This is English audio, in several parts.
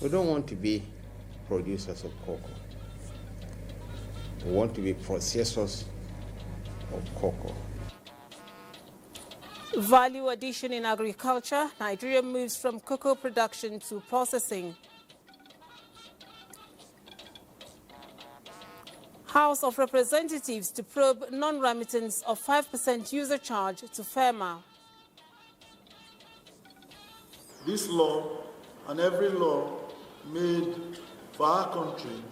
We don't want to be producers of cocoa. We want to be processors of cocoa. Value addition in agriculture. Nigeria moves from cocoa production to processing. House of Representatives to probe non-remittance of 5% user charge to FEMA. This law and every law made for our country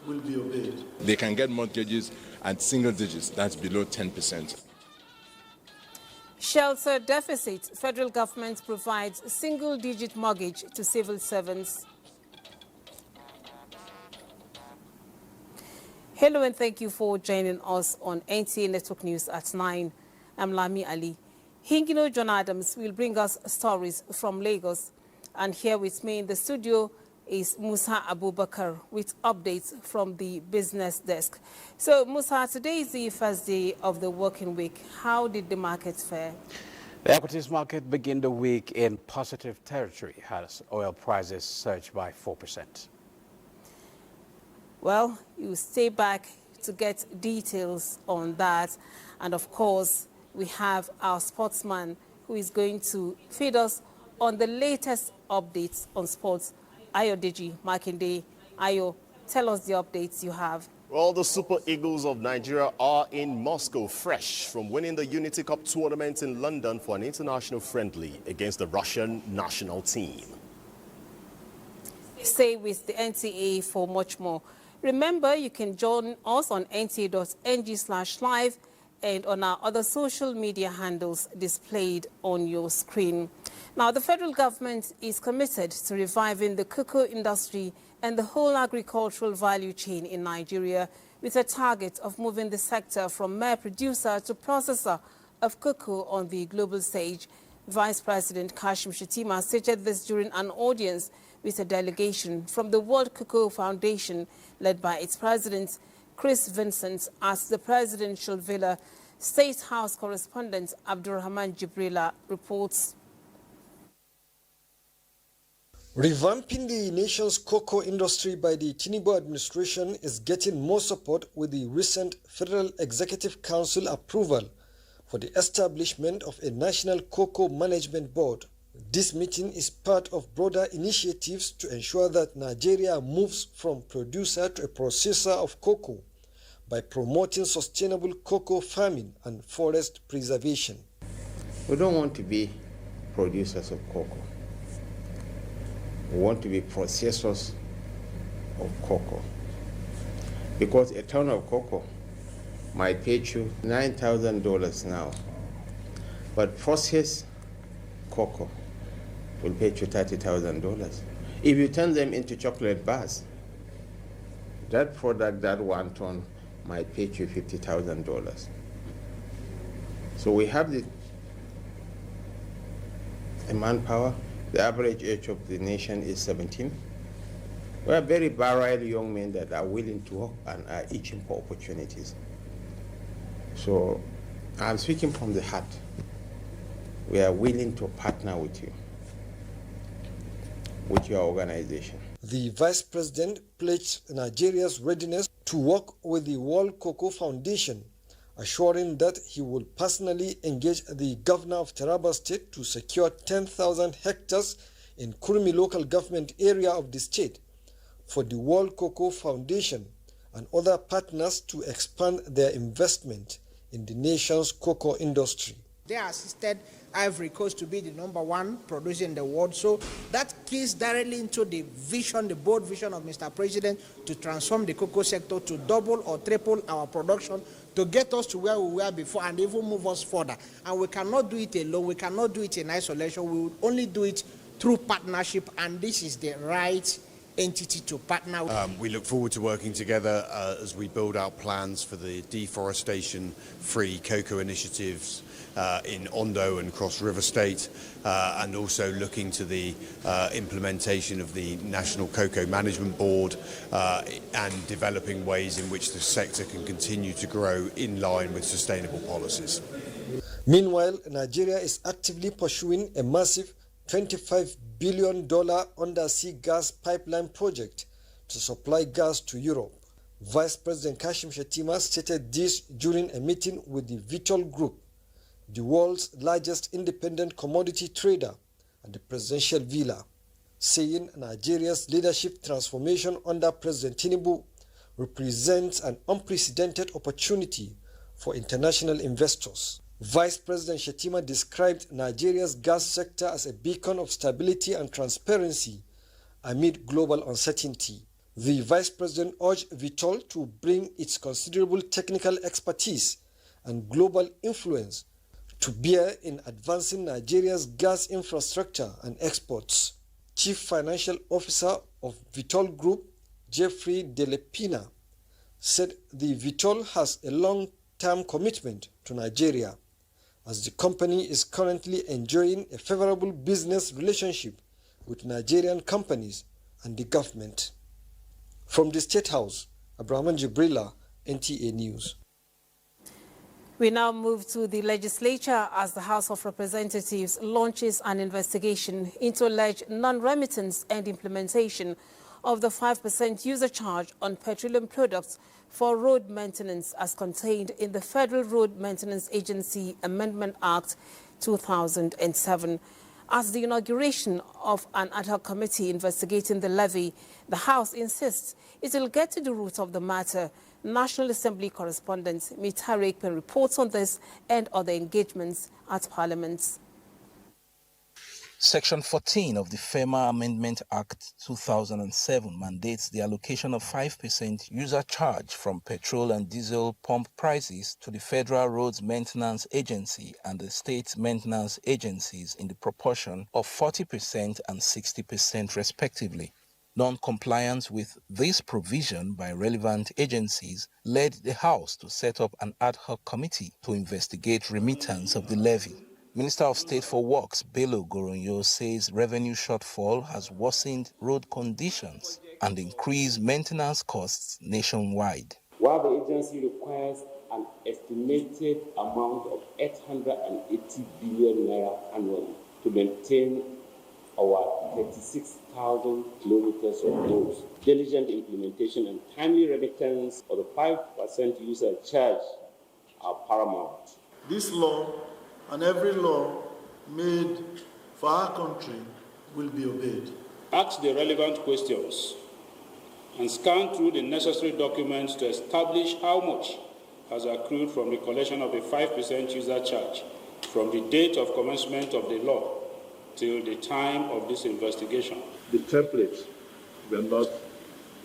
will be obeyed. They can get mortgages at single digits, that's below 10%. Shelter deficit. Federal government provides single-digit mortgage to civil servants. Hello and thank you for joining us on NTA Network News at 9. I'm Lami Ali. Hingino John Adams will bring us stories from Lagos. And here with me in the studio is Musa Abubakar with updates from the business desk. So Musa, today is the first day of the working week. How did the market fare? The equities market began the week in positive territory as oil prices surged by 4%. Well, you stay back to get details on that. And of course, we have our sportsman who is going to feed us on the latest updates on sports. Ayo Deji Makinde. Ayo, tell us the updates you have. Well, the Super Eagles of Nigeria are in Moscow, fresh from winning the Unity Cup tournament in London for an international friendly against the Russian national team. Stay with the NTA for much more. Remember, you can join us on nta.ng/live and on our other social media handles displayed on your screen. Now, the federal government is committed to reviving the cocoa industry and the whole agricultural value chain in Nigeria with a target of moving the sector from mere producer to processor of cocoa on the global stage. Vice President Kashim Shettima stated this during an audience with a delegation from the World Cocoa Foundation led by its president, Chris Vincent, as the presidential villa. State House correspondent Abdurrahman Jibrila reports. Revamping the nation's cocoa industry by the Tinubu administration is getting more support with the recent Federal Executive Council approval for the establishment of a National Cocoa Management Board. This meeting is part of broader initiatives to ensure that Nigeria moves from producer to a processor of cocoa by promoting sustainable cocoa farming and forest preservation. We don't want to be producers of cocoa. We want to be processors of cocoa. Because a ton of cocoa might pay you $9,000 now, but processed cocoa will pay you $30,000. If you turn them into chocolate bars, that product, that 1 ton, might pay you $50,000. So we have the manpower. The average age of the nation is 17. We are very virile young men that are willing to work and are itching for opportunities. So I'm speaking from the heart. We are willing to partner with you, with your organization. The Vice President pledged Nigeria's readiness to work with the World Cocoa Foundation, assuring that he will personally engage the governor of Taraba State to secure 10,000 hectares in Kurmi local government area of the state for the World Cocoa Foundation and other partners to expand their investment in the nation's cocoa industry. They assisted Ivory Coast to be the #1 producer in the world. So that keys directly into the vision, the bold vision of Mr. President to transform the cocoa sector, to double or triple our production, to get us to where we were before and even move us further. And we cannot do it alone. We cannot do it in isolation. We will only do it through partnership, and this is the right entity to partner with. We look forward to working together as we build out plans for the deforestation-free cocoa initiatives in Ondo and Cross River State, and also looking to the implementation of the National Cocoa Management Board and developing ways in which the sector can continue to grow in line with sustainable policies. Meanwhile, Nigeria is actively pursuing a massive $25 billion undersea gas pipeline project to supply gas to Europe. Vice President Kashim Shettima stated this during a meeting with the Vitol Group, the world's largest independent commodity trader, at the presidential villa, saying Nigeria's leadership transformation under President Tinubu represents an unprecedented opportunity for international investors. Vice President Shettima described Nigeria's gas sector as a beacon of stability and transparency amid global uncertainty. The Vice President urged Vitol to bring its considerable technical expertise and global influence to bear in advancing Nigeria's gas infrastructure and exports. Chief Financial Officer of Vitol Group, Jeffrey Delepina, said the Vitol has a long-term commitment to Nigeria, as the company is currently enjoying a favorable business relationship with Nigerian companies and the government. From the State House, Abraham Jibrila, NTA News. We now move to the legislature as the House of Representatives launches an investigation into alleged non-remittance and implementation of the 5% user charge on petroleum products for road maintenance as contained in the Federal Road Maintenance Agency Amendment Act 2007. As the inauguration of an ad hoc committee investigating the levy, the House insists it will get to the root of the matter. National Assembly correspondent Mitari Ekpen reports on this and other engagements at Parliament. Section 14 of the FEMA Amendment Act 2007 mandates the allocation of 5% user charge from petrol and diesel pump prices to the Federal Roads Maintenance Agency and the state maintenance agencies in the proportion of 40% and 60% respectively. Non-compliance with this provision by relevant agencies led the House to set up an ad hoc committee to investigate remittance of the levy. Minister of State for Works, Bello Goronyo, says revenue shortfall has worsened road conditions and increased maintenance costs nationwide. While the agency requires an estimated amount of 880 billion naira annually to maintain our 36,000 kilometers of roads, diligent implementation and timely remittance of the 5% user charge are paramount. This law and every law made for our country will be obeyed. Ask the relevant questions and scan through the necessary documents to establish how much has accrued from the collection of a 5% user charge from the date of commencement of the law till the time of this investigation. The templates were not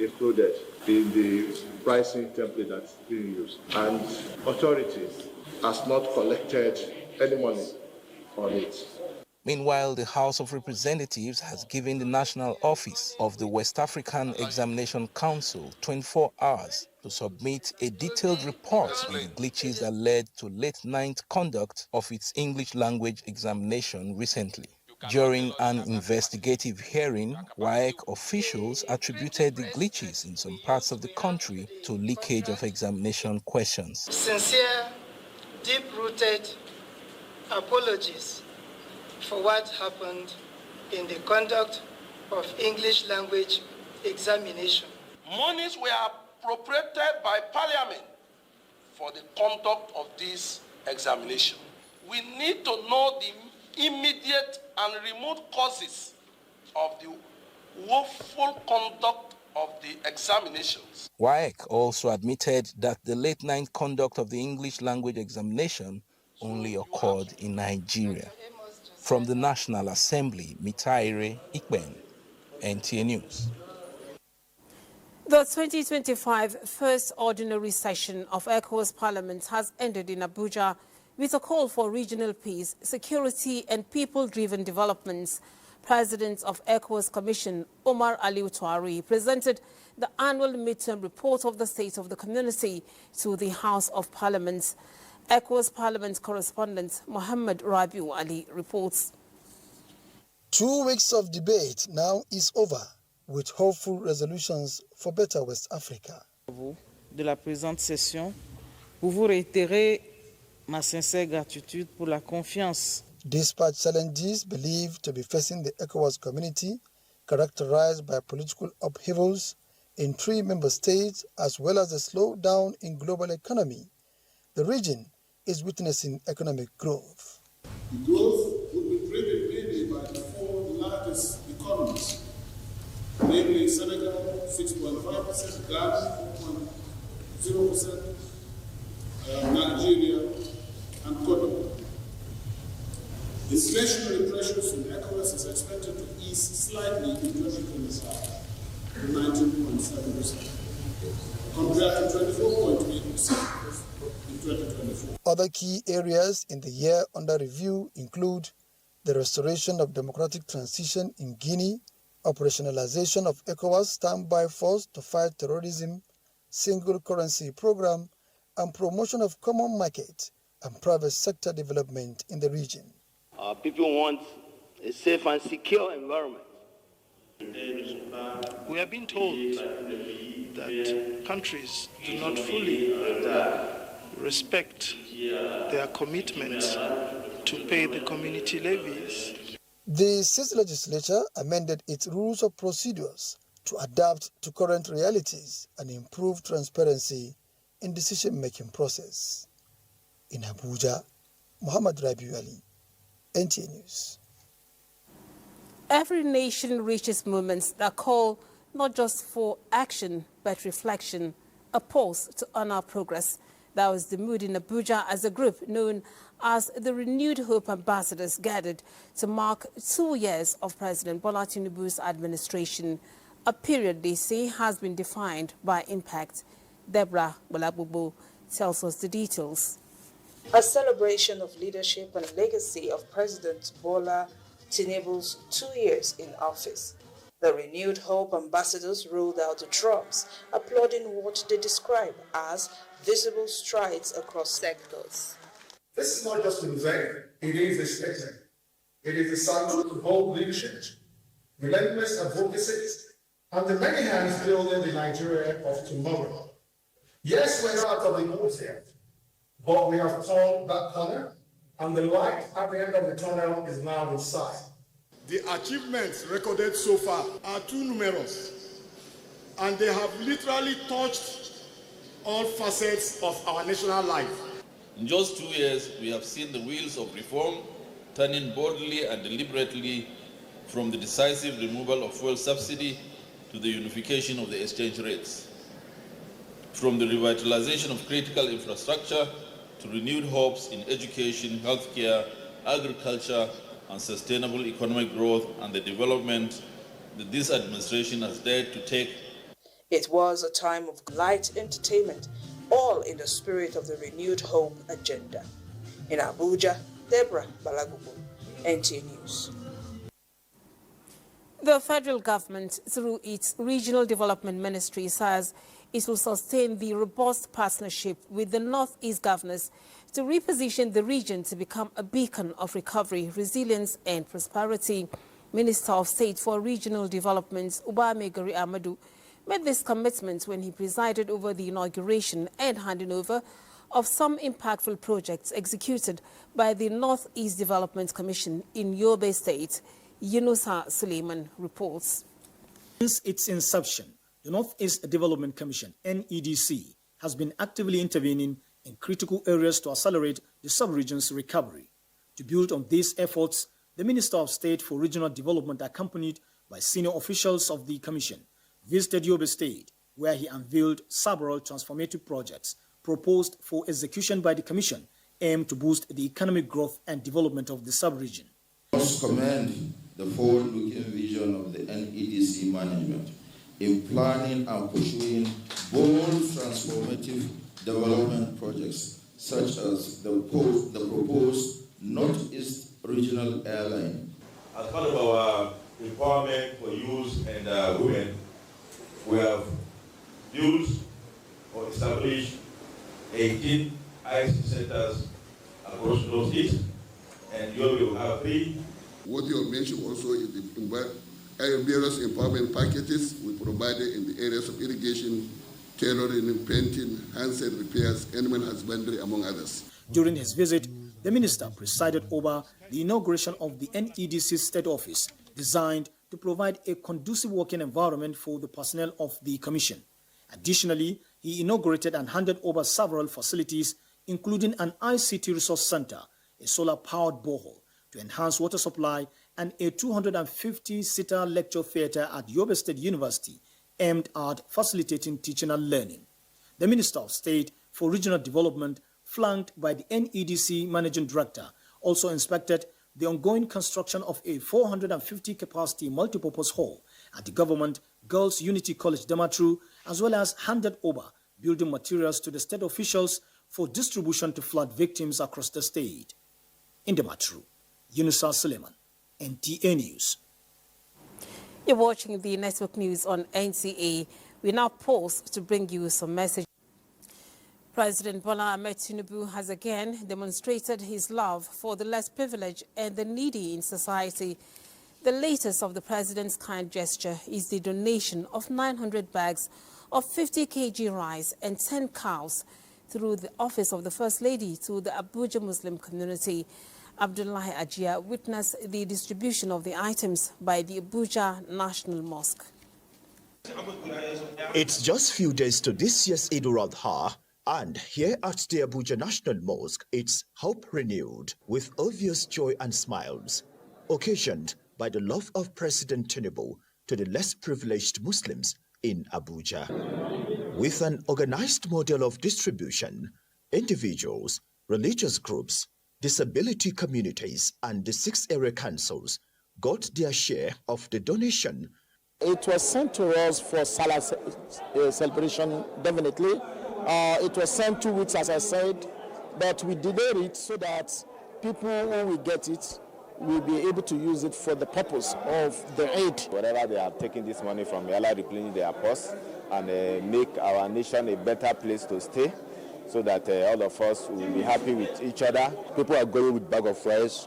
included in the pricing template that's being used, and authorities has not collected any money on it. Meanwhile, the House of Representatives has given the National Office of the West African Examination Council 24 hours to submit a detailed report on the glitches that led to late-night conduct of its English language examination recently. During an investigative hearing, WAEC officials attributed the glitches in some parts of the country to leakage of examination questions. Sincere, deep-rooted apologies for what happened in the conduct of English language examination. Monies were appropriated by Parliament for the conduct of this examination. We need to know the immediate and remote causes of the woeful conduct of the examinations. WAEC also admitted that the late-night conduct of the English language examination only occurred in Nigeria. From the National Assembly, Mitari Ekpen, NTA News. The 2025 first ordinary session of ECOWAS Parliament has ended in Abuja with a call for regional peace, security and people-driven developments. President of ECOWAS Commission, Omar Aliu Tuari, presented the annual midterm report of the State of the Community to the House of Parliament. ECOWAS Parliament correspondent Mohammed Rabiu Ali reports. 2 weeks of debate now is over, with hopeful resolutions for better West Africa. De la présente session, pour vous réitérer ma sincère gratitude pour la confiance. Despite challenges believed to be facing the ECOWAS community, characterized by political upheavals in 3 member states as well as a slowdown in global economy, the region is witnessing economic growth. The growth will be driven mainly by the 4 largest economies, namely Senegal 6.5%, Ghana 4.0%, Nigeria, and Cote d'Ivoire. Inflationary pressures in ECOWAS is expected to ease slightly in 2025 to 19.7%, compared to 24.8% in 2024. Other key areas in the year under review include the restoration of democratic transition in Guinea, operationalization of ECOWAS standby force to fight terrorism, single currency program, and promotion of common market and private sector development in the region. People want a safe and secure environment. We have been told that countries do not fully respect their commitments to pay the community levies. The state legislature amended its rules of procedures to adapt to current realities and improve transparency in decision-making process. In Abuja, Muhammad Rabiu Ali, NTA News. Every nation reaches moments that call not just for action, but reflection, a pause to honor progress. That was the mood in Abuja as a group known as the Renewed Hope Ambassadors gathered to mark 2 years of President Bola Tinubu's administration, a period they say has been defined by impact. Deborah Bolabubu tells us the details. A celebration of leadership and legacy of President Bola Tinubu's 2 years in office. The Renewed Hope Ambassadors rolled out the drums, applauding what they describe as visible strides across sectors. This is not just an event, it is a statement. It is a salute to bold leadership, relentless advocacy, and the many hands building the Nigeria of tomorrow. Yes, we're not out of the woods yet, but we have turned that corner, and the light at the end of the tunnel is now in sight. The achievements recorded so far are too numerous, and they have literally touched all facets of our national life. In just 2 years, we have seen the wheels of reform turning boldly and deliberately from the decisive removal of fuel subsidy to the unification of the exchange rates, from the revitalization of critical infrastructure to renewed hopes in education, healthcare, agriculture, and sustainable economic growth and the development that this administration has dared to take. It was a time of light entertainment, all in the spirit of the Renewed Hope agenda. In Abuja, Deborah Balagubu, NTA News. The federal government, through its Regional Development Ministry, says it will sustain the robust partnership with the Northeast governors to reposition the region to become a beacon of recovery, resilience and prosperity. Minister of State for Regional Development, Ubamegari Amadou, made this commitment when he presided over the inauguration and handing over of some impactful projects executed by the Northeast Development Commission in Yobe State. Yunusa Suleiman reports. Since its inception, the Northeast Development Commission, NEDC, has been actively intervening in critical areas to accelerate the sub-region's recovery. To build on these efforts, the Minister of State for Regional Development, accompanied by senior officials of the Commission, visited Yobe State, where he unveiled several transformative projects proposed for execution by the Commission, aimed to boost the economic growth and development of the sub-region. I must commend the forward-looking vision of the NEDC management in planning and pursuing bold transformative development projects such as the proposed Northeast Regional Airline. As part of our empowerment for youth and women, we have built or established 18 IC centers across the Northeast, and you will have 3. What you have mentioned also is the various empowerment packages we provided in the areas of irrigation, tailoring, painting, handset repairs, animal husbandry, among others. During his visit, The minister presided over the inauguration of the NEDC state office, designed to provide a conducive working environment for the personnel of the commission. Additionally, he inaugurated and handed over several facilities, including an ICT resource center, a solar-powered borehole to enhance water supply, and a 250-seater lecture theater at Yobe State University aimed at facilitating teaching and learning. The Minister of State for Regional Development, flanked by the NEDC Managing Director, also inspected the ongoing construction of a 450-capacity multipurpose hall at the Government Girls Unity College Damaturu, as well as handed over building materials to the state officials for distribution to flood victims across the state. In Damaturu, Yunusa Suleiman, NTA News. You're watching the network news on NTA. We now pause to bring you some messages. President Bola Ahmed Tinubu has again demonstrated his love for the less privileged and the needy in society. The latest of the president's kind gesture is the donation of 900 bags of 50 kg rice and 10 cows through the office of the First Lady to the Abuja Muslim community. Abdullahi Ajia witnessed the distribution of the items by the Abuja National Mosque. It's just few days to this year's Eid al-Adha, and here at the Abuja National Mosque, it's hope renewed with obvious joy and smiles, occasioned by the love of President Tinubu to the less privileged Muslims in Abuja. With an organized model of distribution, individuals, religious groups, disability communities, and the 6 area councils got their share of the donation. It was sent to us for Salah celebration, definitely. It was sent 2 weeks, as I said, but we delayed it so that people who will get it will be able to use it for the purpose of the aid. Wherever they are taking this money from, Allah replenish their purse and make our nation a better place to stay, so that all of us will be happy with each other. People are going with bag of rice,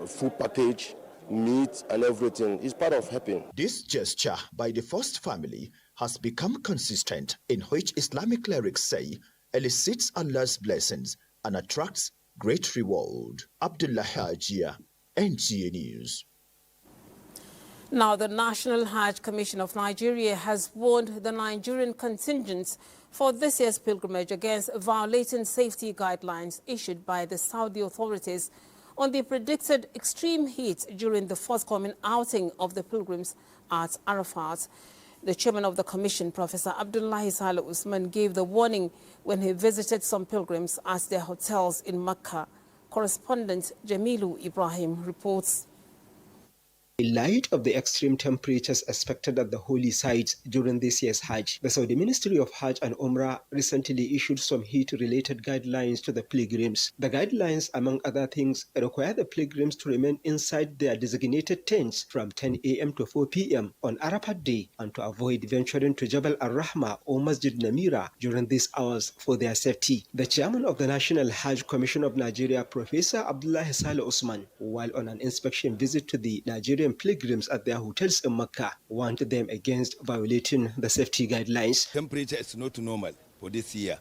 food package, meat and everything. It's part of helping. This gesture by the first family has become consistent, in which Islamic clerics say elicits Allah's blessings and attracts great reward. Abdullah Hajia, NTA News. Now, the National Haj Commission of Nigeria has warned the Nigerian contingents for this year's pilgrimage against violating safety guidelines issued by the Saudi authorities on the predicted extreme heat during the forthcoming outing of the pilgrims at Arafat. The chairman of the commission, Professor Abdullahi Saleh Usman, gave the warning when he visited some pilgrims at their hotels in Mecca. Correspondent Jamilu Ibrahim reports. In light of the extreme temperatures expected at the holy sites during this year's Hajj, the Saudi Ministry of Hajj and Umrah recently issued some heat-related guidelines to the pilgrims. The guidelines, among other things, require the pilgrims to remain inside their designated tents from 10 a.m. to 4 p.m. on Arafat Day and to avoid venturing to Jabal Ar-Rahma or Masjid Namira during these hours for their safety. The chairman of the National Hajj Commission of Nigeria, Professor Abdullahi Saleh Usman, while on an inspection visit to the Nigerian pilgrims at their hotels in Mecca, warned them against violating the safety guidelines. Temperature is not normal for this year.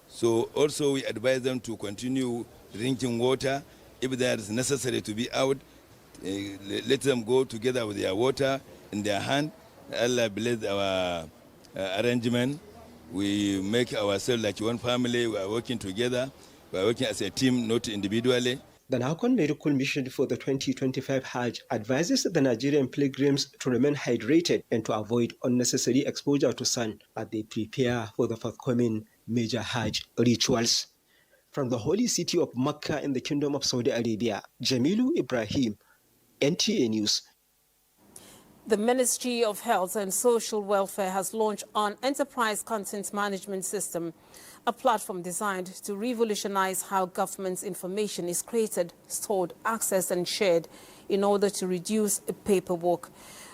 So also we advise them to continue drinking water. If there is necessary to be out, let them go together with their water in their hand. Allah bless our arrangement. We make ourselves like one family. We are working together. We are working as a team, not individually. The Nakon Medical Mission for the 2025 Hajj advises the Nigerian pilgrims to remain hydrated and to avoid unnecessary exposure to sun as they prepare for the forthcoming major Hajj rituals. From the holy city of Mecca in the Kingdom of Saudi Arabia, Jamilu Ibrahim, NTA News. The Ministry of Health and Social Welfare has launched an enterprise content management system, a platform designed to revolutionize how government's information is created, stored, accessed and shared in order to reduce paperwork.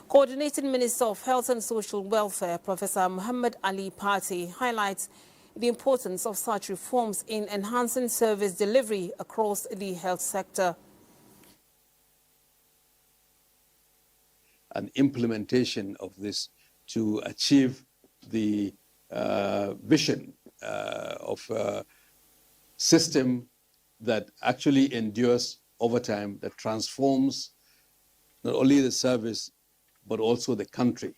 Coordinating Minister of Health and Social Welfare, Professor Muhammad Ali Pati, highlights the importance of such reforms in enhancing service delivery across the health sector. An implementation of this to achieve the vision of system that actually endures over time, that transforms not only the service, but also the country,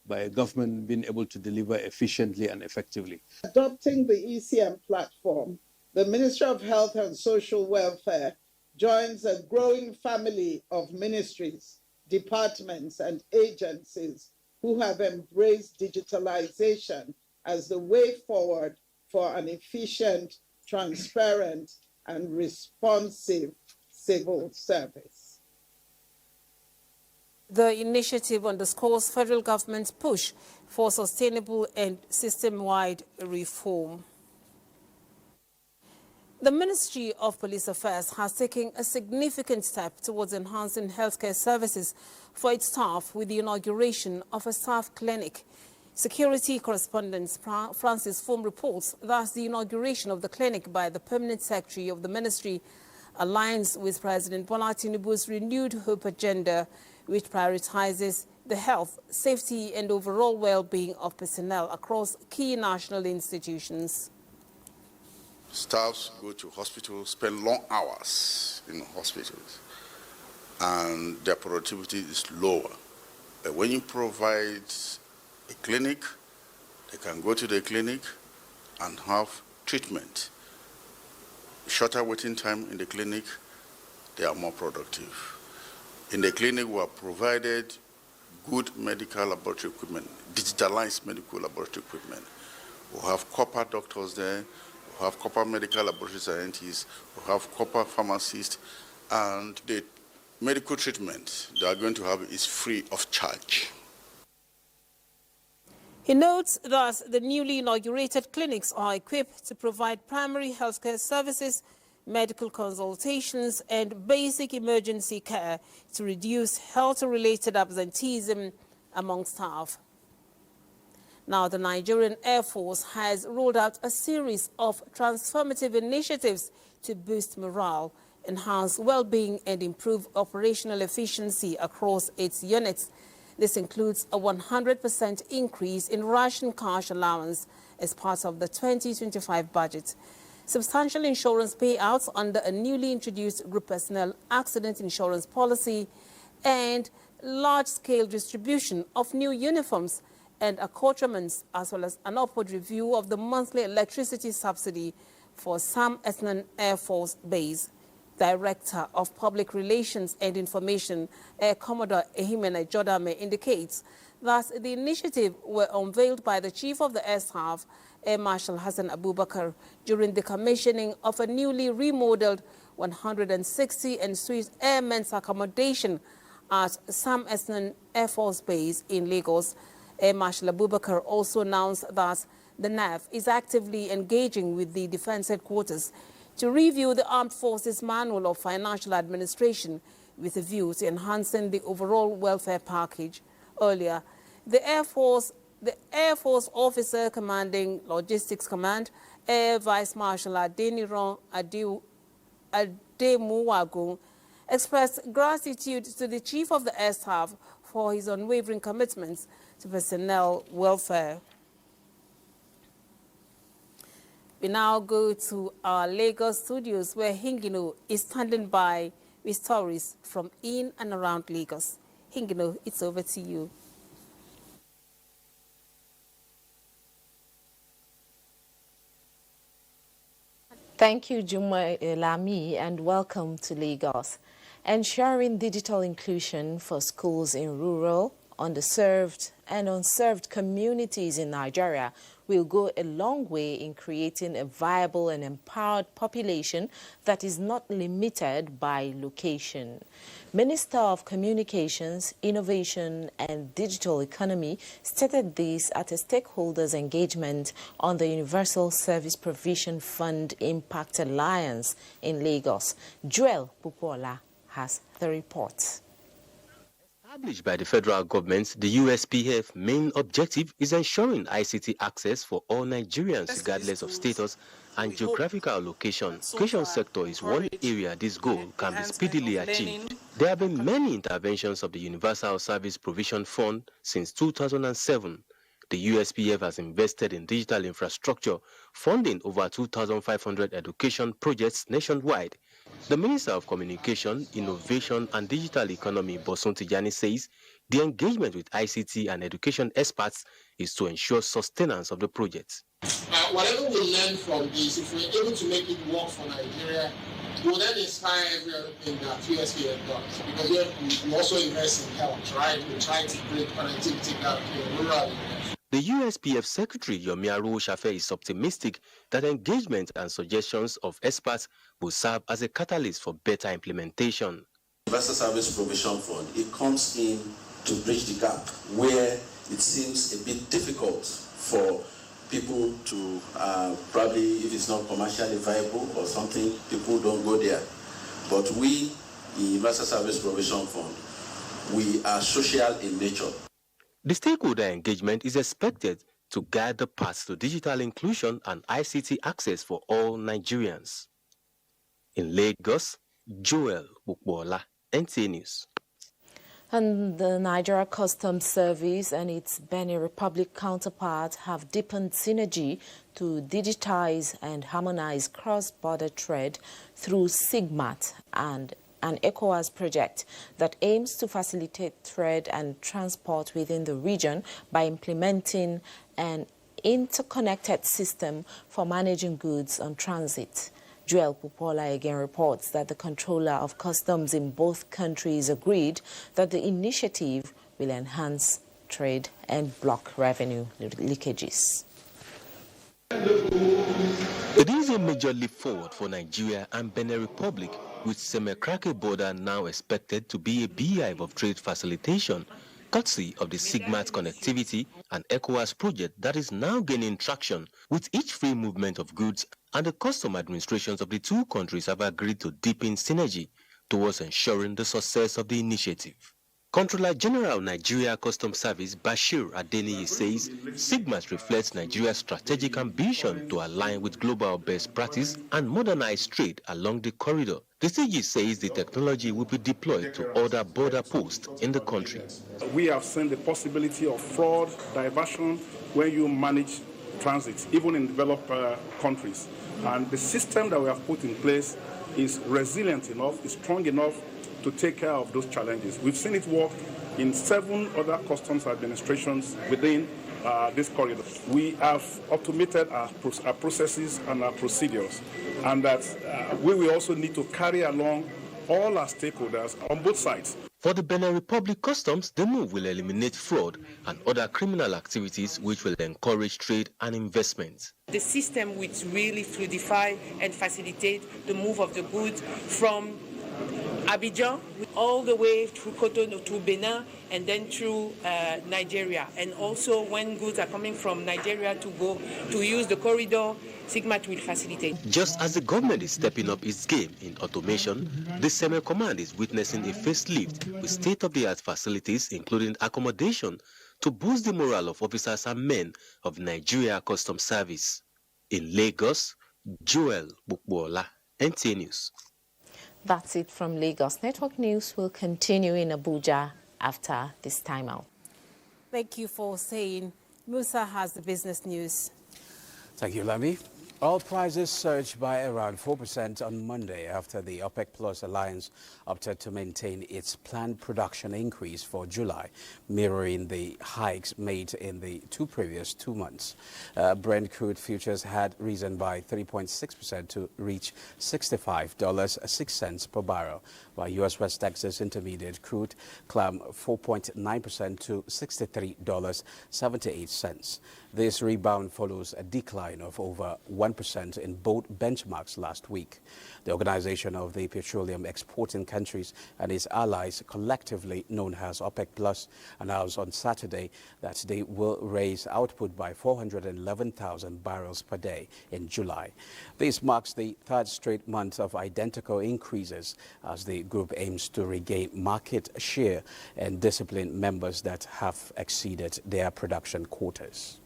by a government being able to deliver efficiently and effectively. Adopting the ECM platform, the Ministry of Health and Social Welfare joins a growing family of ministries, departments, and agencies who have embraced digitalization as the way forward for an efficient, transparent, and responsive civil service. The initiative underscores federal government's push for sustainable and system-wide reform. The Ministry of Police Affairs has taken a significant step towards enhancing healthcare services for its staff with the inauguration of a staff clinic. Security correspondent Francis Foom reports that the inauguration of the clinic by the Permanent Secretary of the Ministry aligns with President Bola Tinubu's renewed hope agenda, which prioritizes the health, safety and overall well-being of personnel across key national institutions. Staffs go to hospitals, spend long hours in hospitals, and their productivity is lower. But when you provide a clinic, they can go to the clinic and have treatment. Shorter waiting time in the clinic, they are more productive. In the clinic, we have provided good medical laboratory equipment, digitalized medical laboratory equipment. We have copper doctors there, we have copper medical laboratory scientists, we have copper pharmacists, and the medical treatment they are going to have is free of charge. He notes that the newly inaugurated clinics are equipped to provide primary healthcare services, medical consultations, and basic emergency care to reduce health-related absenteeism among staff. Now, the Nigerian Air Force has rolled out a series of transformative initiatives to boost morale, enhance well-being, and improve operational efficiency across its units. This includes a 100% increase in ration cash allowance as part of the 2025 budget, substantial insurance payouts under a newly introduced group personnel accident insurance policy, and large-scale distribution of new uniforms and accoutrements, as well as an upward review of the monthly electricity subsidy for Sam Esnan Air Force Base. Director of Public Relations and Information, Air Commodore Ehimene Jodame, indicates that the initiative were unveiled by the Chief of the Air Staff, Air Marshal Hassan Abubakar, during the commissioning of a newly remodeled 160-en-suite airmen's accommodation at Sam Esnan Air Force Base in Lagos. Air Marshal Abubakar also announced that the NAF is actively engaging with the Defense Headquarters to review the Armed Forces Manual of Financial Administration with a view to enhancing the overall welfare package. Earlier, the Air Force officer commanding Logistics Command, Air Vice Marshal Adeniran Ademuwagun, expressed gratitude to the Chief of the Air Staff for his unwavering commitments to personnel welfare. We now go to our Lagos studios, where Hingino is standing by with stories from in and around Lagos. Hingino, it's over to you. Thank you, Juma Lami, and welcome to Lagos. Ensuring digital inclusion for schools in rural, underserved, and unserved communities in Nigeria will go a long way in creating a viable and empowered population that is not limited by location. Minister of Communications, Innovation and Digital Economy stated this at a stakeholders engagement on the Universal Service Provision Fund Impact Alliance in Lagos. Joel Pupola has the report. Established by the federal government, the USPF main objective is ensuring ICT access for all Nigerians regardless of status and geographical location. Education sector is one area this goal can be speedily achieved. There have been many interventions of the Universal Service Provision Fund since 2007. The USPF has invested in digital infrastructure, funding over 2,500 education projects nationwide. The Minister of Communication, Innovation and Digital Economy, Bosun Tijani, says the engagement with ICT and education experts is to ensure sustenance of the project. Whatever we learn from this, if we're able to make it work for Nigeria, will then inspire every other thing that USPF does. Because we also invest in health, right? We try to bring connectivity gap in rural areas. The USPF Secretary, Yomiaru Shafe, is optimistic that engagement and suggestions of experts will serve as a catalyst for better implementation. Universal Service Provision Fund, it comes in to bridge the gap where it seems a bit difficult for people to probably, if it's not commercially viable or something, people don't go there. But we, the Universal Service Provision Fund, we are social in nature. The stakeholder engagement is expected to guide the path to digital inclusion and ICT access for all Nigerians. In Lagos, Joel Bukbola, NTA News. And the Nigeria Customs Service and its Benin Republic counterpart have deepened synergy to digitize and harmonize cross-border trade through SIGMAT and an ECOWAS project that aims to facilitate trade and transport within the region by implementing an interconnected system for managing goods on transit. Joel Pupola again reports that the controller of customs in both countries agreed that the initiative will enhance trade and block revenue leakages. It is a major leap forward for Nigeria and Benin Republic, with Semekrake border now expected to be a beehive of trade facilitation, courtesy of the SIGMAT connectivity and ECOWAS project that is now gaining traction, with each free movement of goods, and the custom administrations of the two countries have agreed to deepen synergy towards ensuring the success of the initiative. Controller General Nigeria Customs Service Bashir Adeniyi says SIGMAT reflects Nigeria's strategic ambition to align with global best practice and modernize trade along the corridor. The CG says the technology will be deployed to other border posts in the country. We have seen the possibility of fraud, diversion, when you manage transit, even in developed countries. And the system that we have put in place is resilient enough, is strong enough to take care of those challenges. We've seen it work in 7 other customs administrations within this corridor. We have automated our processes and our procedures, and that we will also need to carry along all our stakeholders on both sides. For the Benin Republic Customs, the move will eliminate fraud and other criminal activities which will encourage trade and investment. The system will really fluidify and facilitate the move of the goods from Abuja all the way through Cotonou to Benin and then through Nigeria. And also when goods are coming from Nigeria to go to use the corridor, SIGMAT will facilitate. Just as the government is stepping up its game in automation, the Seme Command is witnessing a facelift with state-of-the-art facilities, including accommodation, to boost the morale of officers and men of Nigeria Customs Service. In Lagos, Joel Bukbola, NTA News. That's it from Lagos. Network News will continue in Abuja after this timeout. Thank you for saying. Musa has the business news. Thank you, Lami. Oil prices surged by around 4% on Monday after the OPEC Plus alliance opted to maintain its planned production increase for July, mirroring the hikes made in the previous 2 months. Brent crude futures had risen by 3.6% to reach $65.06 per barrel, while U.S. West Texas Intermediate crude climbed 4.9% to $63.78. This rebound follows a decline of over 1% in both benchmarks last week. The Organization of the Petroleum Exporting Countries and its allies, collectively known as OPEC Plus, announced on Saturday that they will raise output by 411,000 barrels per day in July. This marks the third straight month of identical increases as the group aims to regain market share and discipline members that have exceeded their production quotas.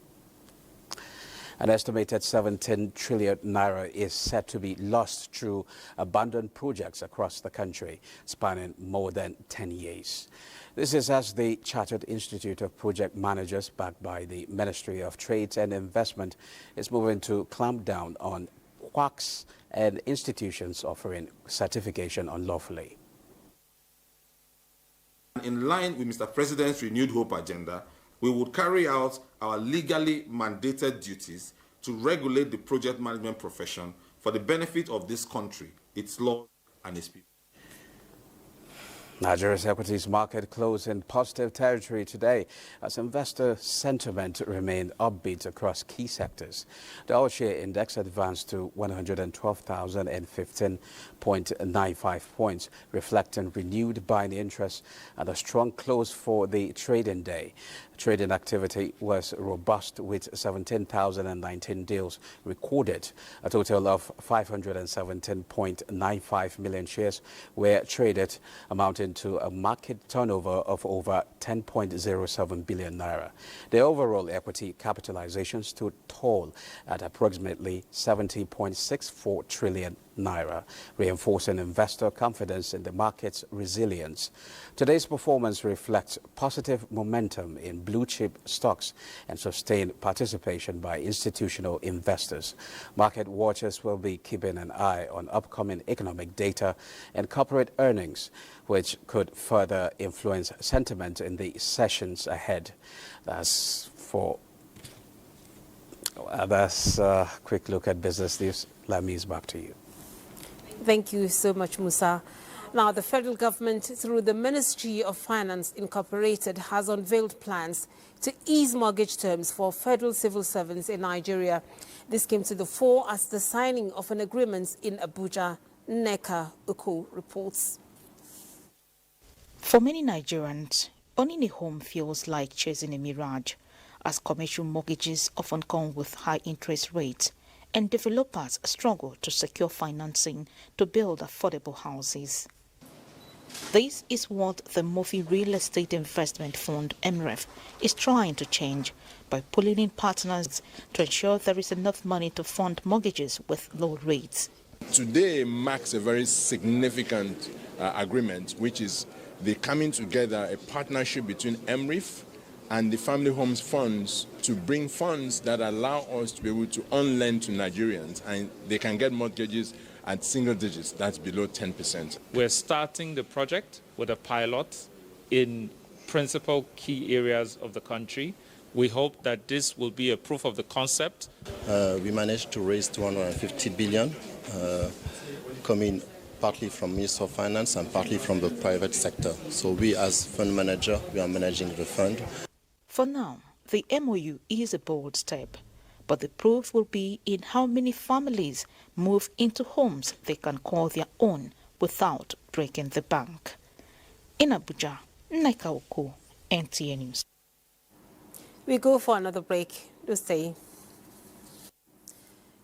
An estimated 17 trillion naira is said to be lost through abandoned projects across the country, spanning more than 10 years. This is as the Chartered Institute of Project Managers, backed by the Ministry of Trade and Investment, is moving to clamp down on quacks and institutions offering certification unlawfully. In line with Mr. President's renewed hope agenda, we would carry out our legally mandated duties to regulate the project management profession for the benefit of this country, its laws, and its people. Nigeria's equities market closed in positive territory today as investor sentiment remained upbeat across key sectors. The all-share index advanced to 112,015.95 points, reflecting renewed buying interest and a strong close for the trading day. Trading activity was robust with 17,019 deals recorded. A total of 517.95 million shares were traded, amounting to a market turnover of over 10.07 billion naira. The overall equity capitalization stood tall at approximately 70.64 trillion naira, reinforcing investor confidence in the market's resilience. Today's performance reflects positive momentum in blue-chip stocks and sustained participation by institutional investors. Market watchers will be keeping an eye on upcoming economic data and corporate earnings, which could further influence sentiment in the sessions ahead. That's a quick look at business news. Lami's back to you. Thank you so much, Musa. Now, the federal government, through the Ministry of Finance Incorporated, has unveiled plans to ease mortgage terms for federal civil servants in Nigeria. This came to the fore as the signing of an agreement in Abuja. Neka Uko reports. For many Nigerians, owning a home feels like chasing a mirage, as commercial mortgages often come with high interest rates and developers struggle to secure financing to build affordable houses. This is what the Murphy Real Estate Investment Fund, MREF, is trying to change by pulling in partners to ensure there is enough money to fund mortgages with low rates. Today marks a very significant agreement, which is the coming together, a partnership between MREF and the Family Homes Funds to bring funds that allow us to be able to on-lend to Nigerians, and they can get mortgages at single digits, that's below 10%. We're starting the project with a pilot in principal key areas of the country. We hope that this will be a proof of the concept. We managed to raise 250 billion, coming partly from Ministry of Finance and partly from the private sector. So we as fund manager, we are managing the fund. For now, the MOU is a bold step, but the proof will be in how many families move into homes they can call their own without breaking the bank. In Abuja, Neka Uko, NTA News. We go for another break. Do stay.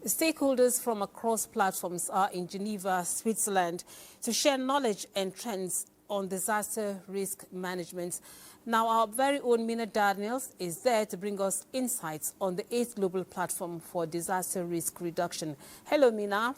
Stakeholders from across platforms are in Geneva, Switzerland, to share knowledge and trends on disaster risk management. Now, our very own Mina Daniels is there to bring us insights on the 8th Global Platform for Disaster Risk Reduction. Hello, Mina.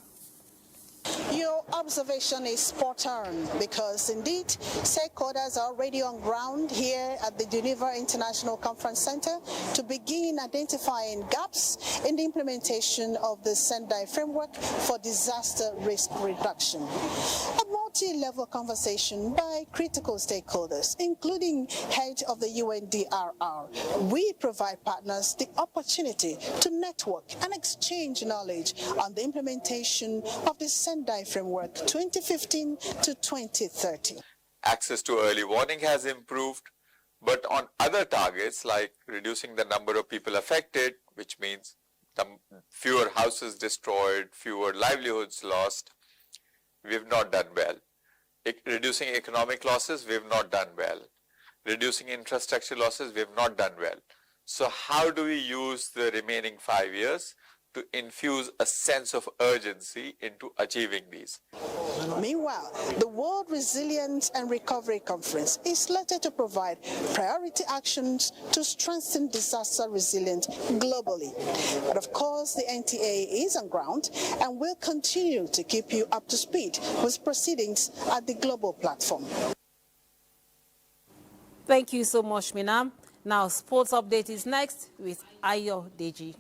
Your observation is spot on, because indeed stakeholders are already on ground here at the Geneva International Conference Center to begin identifying gaps in the implementation of the Sendai framework for disaster risk reduction. A multi-level conversation by critical stakeholders, including head of the UNDRR. We provide partners the opportunity to network and exchange knowledge on the implementation of the Sendai framework 2015 to 2030. Access to early warning has improved, but on other targets like reducing the number of people affected, which means fewer houses destroyed, fewer livelihoods lost, we've not done well. Reducing economic losses, we've not done well. Reducing infrastructure losses, we've not done well. So how do we use the remaining 5 years to infuse a sense of urgency into achieving these. Meanwhile, the World Resilience and Recovery Conference is slated to provide priority actions to strengthen disaster resilience globally. But of course, the NTA is on ground and will continue to keep you up to speed with proceedings at the global platform. Thank you so much, Mina. Now, sports update is next with Ayo Deji.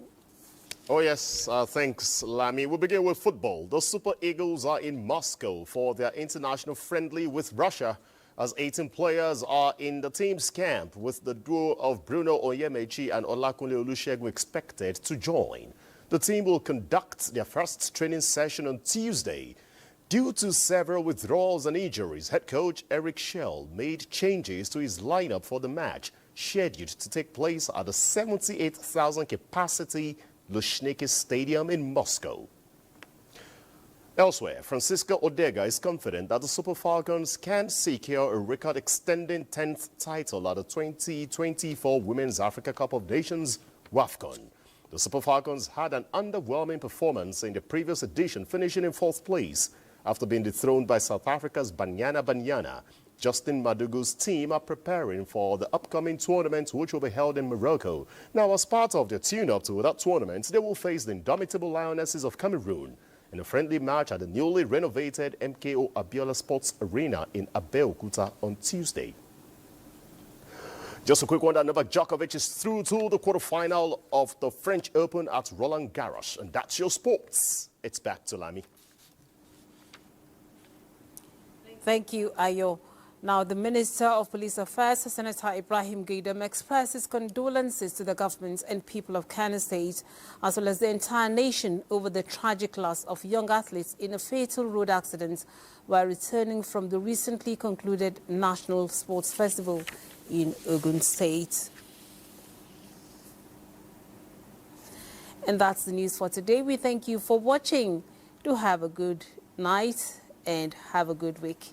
Oh, yes. Thanks, Lami. We'll begin with football. The Super Eagles are in Moscow for their international friendly with Russia, as 18 players are in the team's camp, with the duo of Bruno Onyemaechi and Olakunle Olusegun expected to join. The team will conduct their first training session on Tuesday. Due to several withdrawals and injuries, head coach Eric Schell made changes to his lineup for the match, scheduled to take place at the 78,000 capacity Luzhniki Stadium in Moscow. Elsewhere, Francisco Odega is confident that the Super Falcons can secure a record-extending 10th title at the 2024 Women's Africa Cup of Nations, WAFCON. The Super Falcons had an underwhelming performance in the previous edition, finishing in 4th place after being dethroned by South Africa's Banyana Banyana. Justin Madugu's team are preparing for the upcoming tournament, which will be held in Morocco. Now, as part of their tune-up to that tournament, they will face the indomitable Lionesses of Cameroon in a friendly match at the newly renovated MKO Abiola Sports Arena in Abeokuta on Tuesday. Just a quick one that Novak Djokovic is through to the quarterfinal of the French Open at Roland Garros. And that's your sports. It's back to Lami. Thank you, Ayo. Now, the Minister of Police Affairs, Senator Ibrahim Gaidam, expressed his condolences to the government and people of Kano State, as well as the entire nation, over the tragic loss of young athletes in a fatal road accident while returning from the recently concluded National Sports Festival in Ogun State. And that's the news for today. We thank you for watching. Do have a good night and have a good week.